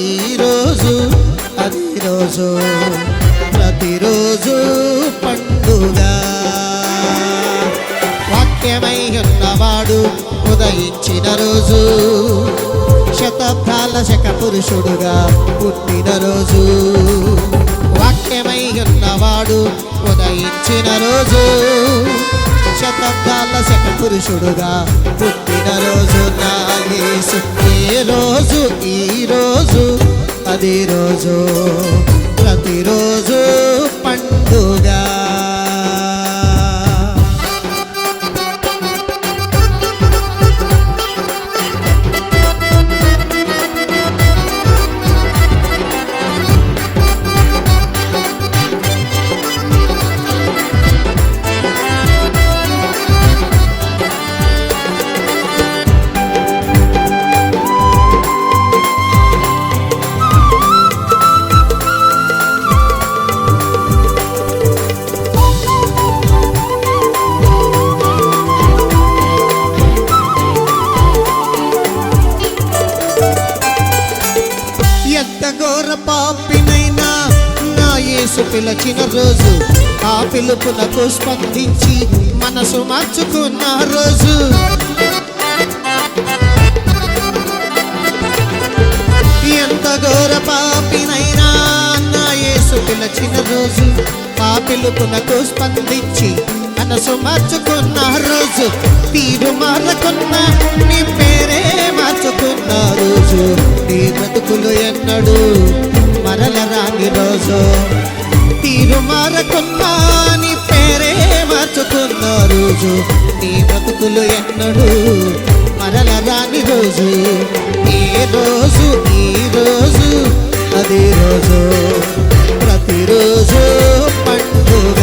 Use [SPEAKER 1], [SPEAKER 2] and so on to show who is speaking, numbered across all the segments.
[SPEAKER 1] ఈరోజు అది రోజు ప్రతిరోజు పండుగ. వాక్యమై ఉన్నవాడు ఉదయించిన రోజు శతాబ్దాల శక పురుషుడుగా పుట్టిన రోజు. వాక్యమై ఉన్నవాడు ఉదయించిన రోజు శతాబ్దాల శక పురుషుడుగా పుట్టిన రోజు. నా యేసు ఏ రోజు ఈరోజు అది రోజు ప్రతిరోజు పండుగ. ఎంత ఘోర పాపినైనా నా యేసు పిలిచిన రోజు, ఆ పిలుపునకు స్పందించి మనసు మార్చుకున్న రోజు. ఎంత ఘోర పాపినైనా నా యేసు పిలిచిన రోజు, ఆ పిలుపునకు స్పందించి మనసు మార్చుకున్న రోజు. తీరు మారకున్న నీ పేరే మార్చుకున్న రోజు. నీ బ్రతుకులు ఎన్నడు మరల రాని రోజు. తీరు మారకున్న నీ పేరే మార్చుకున్న రోజు. నీ బ్రతుకులు ఎన్నడు మరల రాని రోజు. ఏ రోజు ఈరోజు అదే రోజు ప్రతిరోజు పండుగ.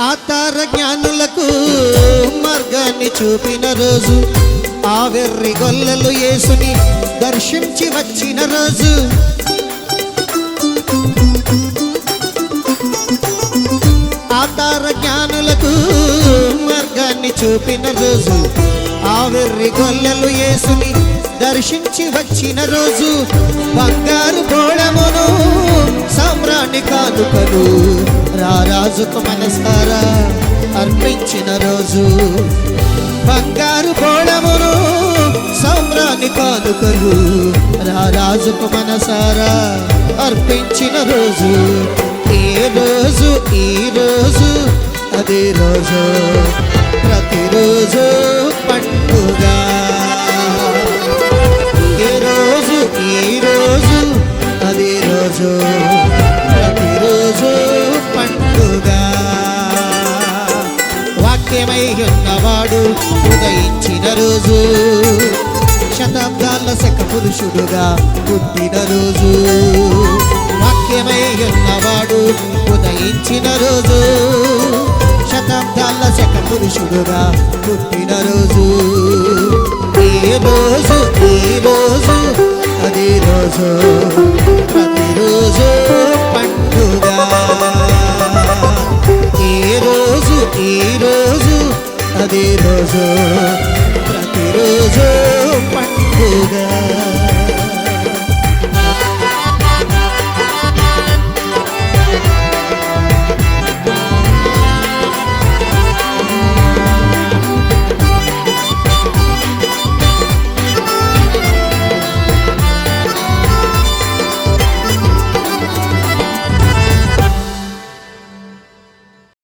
[SPEAKER 1] ఆతార జ్ఞానులకు మార్గాన్ని చూపిన రోజు, ఆ వెర్రి గొల్లలు యేసుని దర్శించి వచ్చిన రోజు. ఆతార జ్ఞానులకు మార్గాన్ని చూపిన రోజు, ఆ వెర్రి గొల్లలు యేసుని దర్శించి వచ్చిన రోజు. బంగారు బోళమును సామ్రాణి కానుకలు రారాజుకు మనసారా అర్పించిన రోజు. బంగారు బోళమును సామ్రాణి కానుకలు రారాజుకు మనసారా అర్పించిన రోజు. ఏ రోజు ఈరోజు అదే రోజు ప్రతిరోజు పండుగ. ఏ రోజు ఈరోజు అదే రోజు ప్రతిరోజు పండుగ. వాక్యమై ఉన్నవాడు ఉదయించిన రోజు శతాబ్దాల శక పురుషుడుగా పుట్టిన రోజు. వాక్యమై ఉన్నవాడు ఉదయించిన రోజు శతాబ్దాల శక పురుషుడుగా పుట్టిన రోజు. ఏ రోజు ఈరోజు అదే రోజు ప్రతిరోజు పండుగ. ఏ రోజు ఈరోజు అదే రోజు